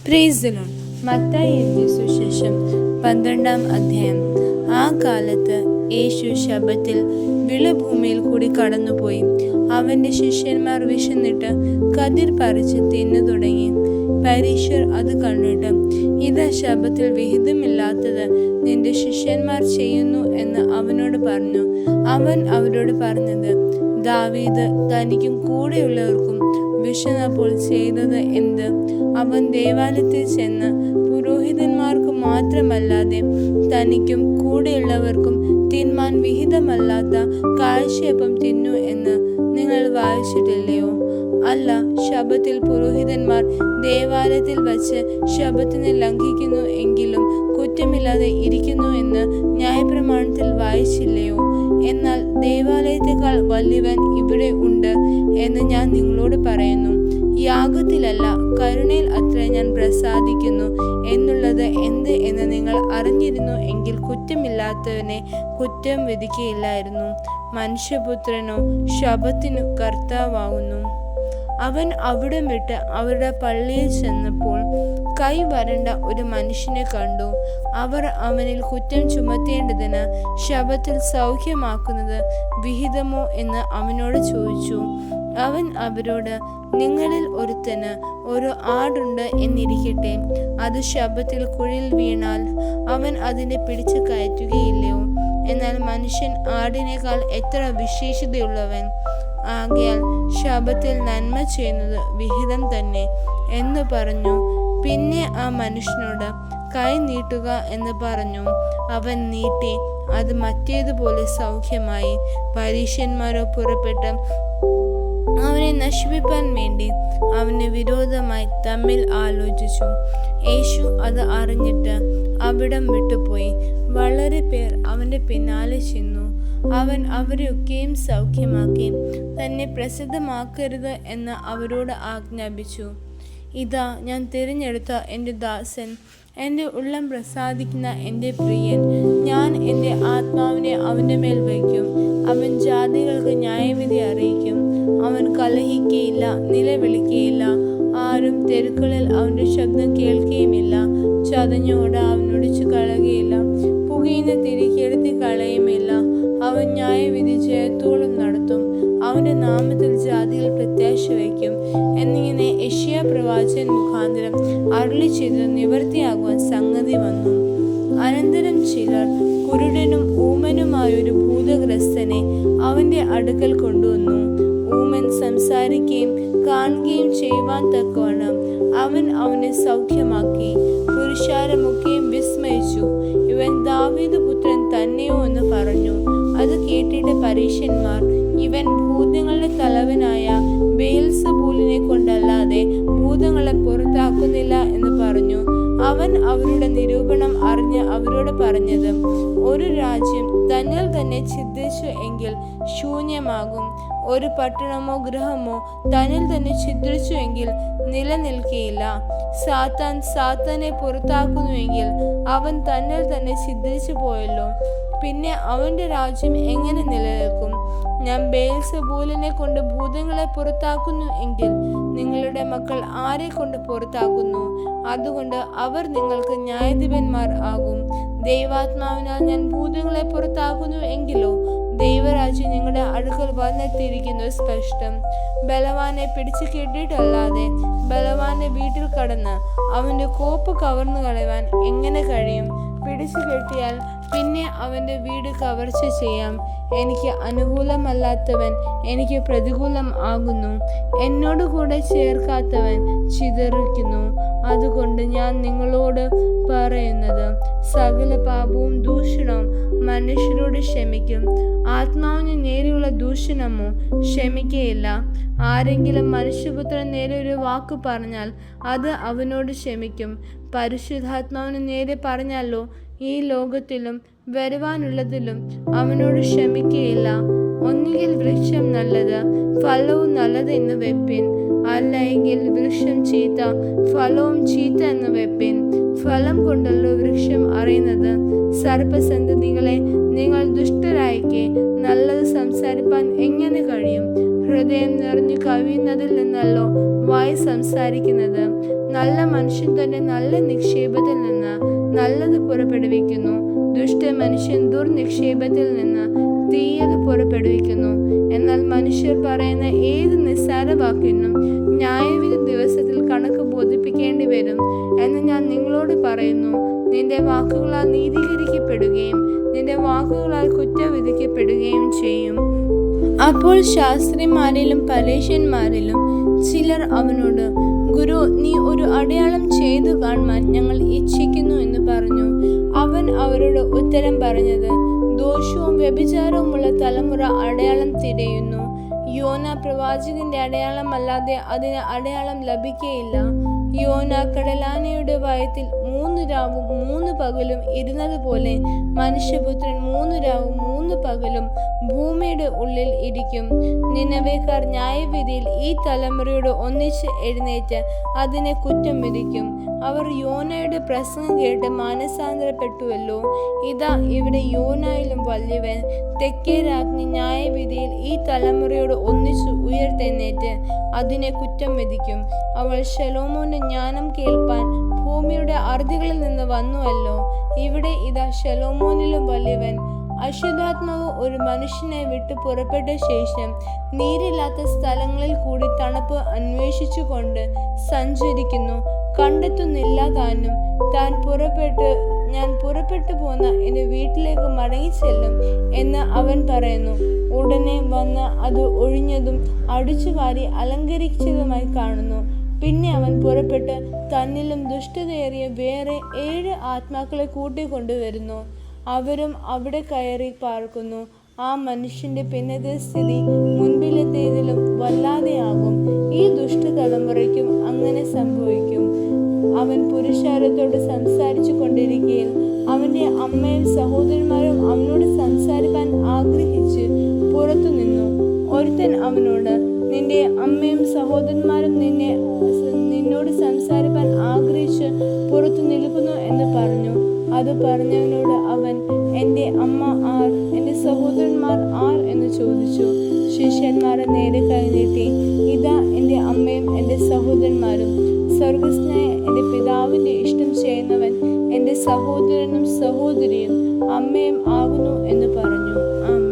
Praise the Lord. Mathai എഴുതിയ സുവിശേഷം 12-ാം അധ്യായം. ആ കാലത്ത് യേശു ശബ്ബത്തിൽ വിളഭൂമിയിൽ കൂടി കടന്നുപോയി. അവൻ്റെ ശിഷ്യന്മാർ വിശന്നിട്ട് കതിർ പറിച്ച് തിന്നു തുടങ്ങി. പരീശർ അത് കണ്ടിട്ട്, ഇത് ശബ്ബത്തിൽ വിഹിതമില്ലാത്തത് നിന്റെ ശിഷ്യന്മാർ ചെയ്യുന്നു എന്ന് അവനോട് പറഞ്ഞു. അവൻ അവരോട് പറഞ്ഞത്, ദാവീദ് തനിക്കും കൂടെയുള്ളവർക്കും വിശന്നപ്പോൾ ചെയ്തത് എന്ത്? അവൻ ദേവാലയത്തിൽ ചെന്ന് പുരോഹിതന്മാർക്ക് മാത്രമല്ലാതെ തനിക്കും കൂടെയുള്ളവർക്കും തിന്മാൻ വിഹിതമല്ലാത്ത കാഴ്ചയപ്പം തിന്നു എന്ന് നിങ്ങൾ വായിച്ചിട്ടില്ലയോ? അല്ല, ശബ്ബത്തിൽ പുരോഹിതന്മാർ ദേവാലയത്തിൽ വച്ച് ശബ്ബത്തിനെ ലംഘിക്കുന്നു എങ്കിലും കുറ്റമില്ലാതെ ഇരിക്കുന്നു എന്ന് ന്യായപ്രമാണത്തിൽ വായിച്ചില്ലയോ? എന്നാൽ ദേവാലയത്തെക്കാൾ വലിയവൻ ഇവിടെ ഉണ്ട് എന്ന് ഞാൻ നിങ്ങളോട് പറയുന്നു. യാഗത്തിലല്ല, കരുണയിൽ അത്ര ഞാൻ പ്രസാദിക്കുന്നു എന്നുള്ളത് എന്ത് എന്ന് നിങ്ങൾ അറിഞ്ഞിരുന്നു എങ്കിൽ കുറ്റമില്ലാത്തവനെ കുറ്റം വിധിക്കുകയില്ലായിരുന്നു. മനുഷ്യപുത്രനോ ശബ്ബത്തിനു കർത്താവാകുന്നു. അവൻ അവിടം വിട്ട് അവരുടെ പള്ളിയിൽ ചെന്നപ്പോൾ കൈ വരണ്ട ഒരു മനുഷ്യനെ കണ്ടു. അവർ അവനിൽ കുറ്റം ചുമത്തേണ്ടതിന് ശബ്ബത്തിൽ സൗഖ്യമാക്കുന്നത് വിഹിതമോ എന്ന് അവനോട് ചോദിച്ചു. അവൻ അവരോട്, നിങ്ങളിൽ ഒരുത്തന് ഒരു ആടുണ്ട് എന്നിരിക്കട്ടെ. അത് ശബ്ബത്തിൽ കുഴിയിൽ വീണാൽ അവൻ അതിനെ പിടിച്ചു കയറ്റുകയില്ലയോ? എന്നാൽ മനുഷ്യൻ ആടിനേക്കാൾ എത്ര വിശേഷതയുള്ളവൻ! ആകയാൽ ശബ്ബത്തിൽ നന്മ ചെയ്യുന്നത് വിഹിതം തന്നെ എന്ന് പറഞ്ഞു. പിന്നെ ആ മനുഷ്യനോട് കൈ നീട്ടുക എന്ന് പറഞ്ഞു. അവൻ നീട്ടി, അത് മറ്റേതുപോലെ സൗഖ്യമായി. പരീശന്മാരോ പുറപ്പെട്ട് അവനെ നശിപ്പിക്കാൻ വേണ്ടി അവന് വിരോധമായി തമ്മിൽ ആലോചിച്ചു. യേശു അത് അറിഞ്ഞിട്ട് അവിടം വിട്ടുപോയി. വളരെ പേർ അവൻ്റെ പിന്നാലെ ചെന്നു. അവൻ അവരെയൊക്കെയും സൗഖ്യമാക്കി തന്നെ പ്രസിദ്ധമാക്കരുത് എന്ന് അവരോട് ആജ്ഞാപിച്ചു. ഇതാ, ഞാൻ തിരഞ്ഞെടുത്ത എൻ്റെ ദാസൻ, എൻ്റെ ഉള്ളം പ്രസാദിക്കുന്ന എൻ്റെ പ്രിയൻ. ഞാൻ എൻ്റെ ആത്മാവിനെ അവൻ്റെ മേൽ വയ്ക്കും. അവൻ ജാതികൾക്ക് ന്യായവിധി അറിയിക്കും. അവൻ കലഹിക്കുകയില്ല, നിലവിളിക്കുകയില്ല. ആരും തെരുക്കളിൽ അവൻ്റെ ശബ്ദം കേൾക്കുകയുമില്ല. ചതഞ്ഞോട് അവൻ ഒടിച്ചു കളയുകയില്ല. പുകയുന്ന തിരി കെടുത്തി കളയുമില്ല. അവൻ ന്യായവിധി ജയത്തോളം നടത്തും. അവൻ്റെ നാമത്തിൽ ജാതികൾ പ്രത്യാശ വയ്ക്കും എന്നിങ്ങനെ യെശയ്യാ പ്രവാചകൻ മുഖാന്തരം അരുളി ചെയ്തത് നിവൃത്തിയാകുവാൻ സംഗതി വന്നു. അനന്തരം ചിലർ കുരുടനും ഊമനുമായൊരു ഭൂതഗ്രസ്തനെ അവൻ്റെ അടുക്കൽ കൊണ്ടുവന്നു. ഊമൻ സംസാരിക്കുകയും കാണുകയും ചെയ്യുവാൻ തക്കവണ്ണം അവൻ അവനെ സൗഖ്യമാക്കി. പുരുഷാരമൊക്കെയും വിസ്മയിച്ചു. ഇവൻ ദാവീദ് പുത്രൻ തന്നെയോ എന്ന് പറഞ്ഞു. അത് കേട്ടിട്ട് പരീശന്മാർ, ഇവൻ ഭൂതങ്ങളുടെ തലവനായ ബെയെൽസെബൂലിനെ കൊണ്ടല്ലാതെ ഭൂതങ്ങളെ പുറത്താക്കുന്നില്ല എന്ന് പറഞ്ഞു. അവൻ അവരുടെ നിരൂപണം അറിഞ്ഞ് അവരോട് പറഞ്ഞത്, ഒരു രാജ്യം തന്നിൽ തന്നെ ഛിദ്രിച്ചു എങ്കിൽ ശൂന്യമാകും. ഒരു പട്ടണമോ ഗൃഹമോ തന്നിൽ തന്നെ ഛിദ്രിച്ചു എങ്കിൽ നിലനിൽക്കുകയില്ല. സാത്താൻ സാത്താനെ പുറത്താക്കുന്നുവെങ്കിൽ അവൻ തന്നിൽ തന്നെ ഛിദ്രിച്ചു പോയല്ലോ. പിന്നെ അവൻ്റെ രാജ്യം എങ്ങനെ നിലനിൽക്കും? ഞാൻ ബെയെൽസെബൂലിനെ കൊണ്ട് ഭൂതങ്ങളെ പുറത്താക്കുന്നു എങ്കിൽ നിങ്ങളുടെ മക്കൾ ആരെ കൊണ്ട് പുറത്താക്കുന്നു? അതുകൊണ്ട് അവർ നിങ്ങൾക്ക് ന്യായാധിപന്മാർ ആകും. ദൈവാത്മാവിനാൽ ഞാൻ ഭൂതങ്ങളെ പുറത്താക്കുന്നു എങ്കിലോ ദൈവരാജ്യം നിങ്ങളുടെ അടുക്കൽ വന്നെത്തിയിരിക്കുന്നത് സ്പഷ്ടം. ബലവാനെ പിടിച്ചു കെട്ടിയിട്ടല്ലാതെ ബലവാന്റെ വീട്ടിൽ കടന്ന് അവൻ്റെ കോപ്പ് കവർന്നു കളയുവാൻ എങ്ങനെ കഴിയും? പിടിച്ചു കെട്ടിയാൽ പിന്നെ അവൻ്റെ വീട് കവർച്ച ചെയ്യാം. എനിക്ക് അനുകൂലമല്ലാത്തവൻ എനിക്ക് പ്രതികൂലം ആകുന്നു. എന്നോട് കൂടെ ചേർക്കാത്തവൻ ചിതറിക്കുന്നു. അതുകൊണ്ട് ഞാൻ നിങ്ങളോട് പറയുന്നത്, സകല പാപവും ദൂഷണവും മനുഷ്യരോട് ക്ഷമിക്കും, ആത്മാവിന് നേരെയുള്ള ദൂഷണമോ ക്ഷമിക്കുകയില്ല. ആരെങ്കിലും മനുഷ്യപുത്രൻ നേരെ ഒരു വാക്ക് പറഞ്ഞാൽ അത് അവനോട് ക്ഷമിക്കും. പരിശുദ്ധാത്മാവിന് നേരെ പറഞ്ഞാലോ ഈ ലോകത്തിലും വരുവാനുള്ളതിലും അവനോട് ക്ഷമിക്കുകയില്ല. ഒന്നുകിൽ വൃക്ഷം നല്ലത്, ഫലവും നല്ലത് എന്ന് വെപ്പിൻ. അല്ല എങ്കിൽ വൃക്ഷം ചീത്ത, ഫലവും ചീത്ത എന്ന് വെപ്പിൻ. ഫലം കൊണ്ടല്ലോ വൃക്ഷം അറിയുന്നത്. സർപ്പസന്തതികളെ, നിങ്ങൾ ദുഷ്ടരായിക്കെ നല്ലത് സംസാരിപ്പാൻ എങ്ങനെ കഴിയും? ഹൃദയം നിറഞ്ഞു കവിയുന്നതിൽ നിന്നല്ലോ വായ് സംസാരിക്കുന്നത്. നല്ല മനുഷ്യൻ തന്റെ നല്ല നിക്ഷേപത്തിൽ നിന്ന് നല്ലത് പുറപ്പെടുവിക്കുന്നു, ദുഷ്ട മനുഷ്യൻ ദുർനിക്ഷേപത്തിൽ നിന്ന് തീയത് പുറപ്പെടുവിക്കുന്നു. എന്നാൽ മനുഷ്യർ പറയുന്ന ഏത് നിസ്സാര വാക്കിനും ന്യായവിധി ദിവസത്തിൽ കണക്ക് ബോധിപ്പിക്കേണ്ടി വരും എന്ന് ഞാൻ നിങ്ങളോട് പറയുന്നു. നിന്റെ വാക്കുകളാൽ നീതീകരിക്കപ്പെടുകയും നിന്റെ വാക്കുകളാൽ കുറ്റം വിധിക്കപ്പെടുകയും ചെയ്യും. അപ്പോൾ ശാസ്ത്രിമാരിലും പരീശന്മാരിലും ചിലർ അവനോട്, ഗുരു, നീ ഒരു അടയാളം ചെയ്തു കാണുവാൻ ഞങ്ങൾ ഇച്ഛിക്കുന്നു എന്ന് പറഞ്ഞു. അവൻ അവരോട് ഉത്തരം പറഞ്ഞത്, ദോഷവും വ്യഭിചാരവുമുള്ള തലമുറ അടയാളം തിരയുന്നു. യോന പ്രവാചകന്റെ അടയാളം അല്ലാതെ അതിന് അടയാളം ലഭിക്കുകയില്ല. യോന കടലാനയുടെ വയറ്റിൽ 3 രാവും 3 പകലും ഇരുന്നതുപോലെ മനുഷ്യപുത്രൻ 3 രാവും 3 പകലും ഭൂമിയുടെ ഉള്ളിൽ ഇരിക്കും. നിനവേക്കാർ ന്യായവിധിയിൽ ഈ തലമുറയോട് ഒന്നിച്ച് എഴുന്നേറ്റ് അതിനെ കുറ്റം വിധിക്കും. അവർ യോനയുടെ പ്രസംഗം കേട്ട് മാനസാന്തരപ്പെട്ടുവല്ലോ. ഇതാ ഇവിടെ യോനായിലും വലിയവൻ, തെക്കേ രാജ്ഞി ന്യായവിധിയിൽ ഈ തലമുറയോട് ഒന്നിച്ചു ഉയർത്തെഴുന്നേറ്റ് അതിനെ കുറ്റം വിധിക്കും. അവൾ ശലോമോന്റെ ജ്ഞാനം കേൾപ്പാൻ ഭൂമിയുടെ അറുതികളിൽ നിന്ന് വന്നുവല്ലോ. ഇവിടെ ഇതാ ശലോമോനിലും വലിയവൻ. അശുദ്ധാത്മാവ് ഒരു മനുഷ്യനെ വിട്ടു പുറപ്പെട്ട ശേഷം നീരില്ലാത്ത സ്ഥലങ്ങളിൽ കൂടി തണുപ്പ് അന്വേഷിച്ചുകൊണ്ട് സഞ്ചരിക്കുന്നു, കണ്ടെത്തുന്നില്ല താനും. ഞാൻ പുറപ്പെട്ടു പോന്ന എൻ്റെ വീട്ടിലേക്ക് മടങ്ങിച്ചെല്ലും എന്ന് അവൻ പറയുന്നു. ഉടനെ വന്ന് അത് ഒഴിഞ്ഞതും അടിച്ചുവാരി അലങ്കരിച്ചതുമായി കാണുന്നു. പിന്നെ അവൻ പുറപ്പെട്ട് തന്നിലും ദുഷ്ടതയേറിയ വേറെ 7 ആത്മാക്കളെ കൂട്ടിക്കൊണ്ടുവരുന്നു. അവരും അവിടെ കയറി പാർക്കുന്നു. ആ മനുഷ്യന്റെ പിന്നത്തെ സ്ഥിതി മുൻപിലത്തേതിലും വല്ലാതെയാകും. ഈ ദുഷ്ടതലമുറയ്ക്കും അങ്ങനെ സംഭവിക്കും. അവൻ പുരുഷാരത്തോട് സംസാരിച്ചു കൊണ്ടിരിക്കുകയിൽ അവന്റെ അമ്മയും സഹോദരന്മാരും അവനോട് സംസാരിപ്പാൻ ആഗ്രഹിച്ച് പുറത്തു നിന്നു. ഒരുത്തൻ അവനോട്, നിന്റെ അമ്മയും സഹോദരന്മാരും നിന്നോട് സംസാരിപ്പാൻ ആഗ്രഹിച്ച് പുറത്തു നിൽക്കുന്നു എന്ന് പറഞ്ഞു. അത് പറഞ്ഞവനോട് അവൻ, എൻ്റെ അമ്മ ആർ, എൻ്റെ സഹോദരന്മാർ ആർ എന്ന് ചോദിച്ചു. ശിഷ്യന്മാരെ നേരെ കൈനീട്ടി, ഇതാ എൻ്റെ അമ്മയും എൻ്റെ സഹോദരന്മാരും. സ്വർഗസ്ഥനായ എൻ്റെ പിതാവിൻ്റെ ഇഷ്ടം ചെയ്യുന്നവൻ എൻ്റെ സഹോദരനും സഹോദരിയും അമ്മയും ആകുന്നു എന്ന് പറഞ്ഞു. ആമേൻ.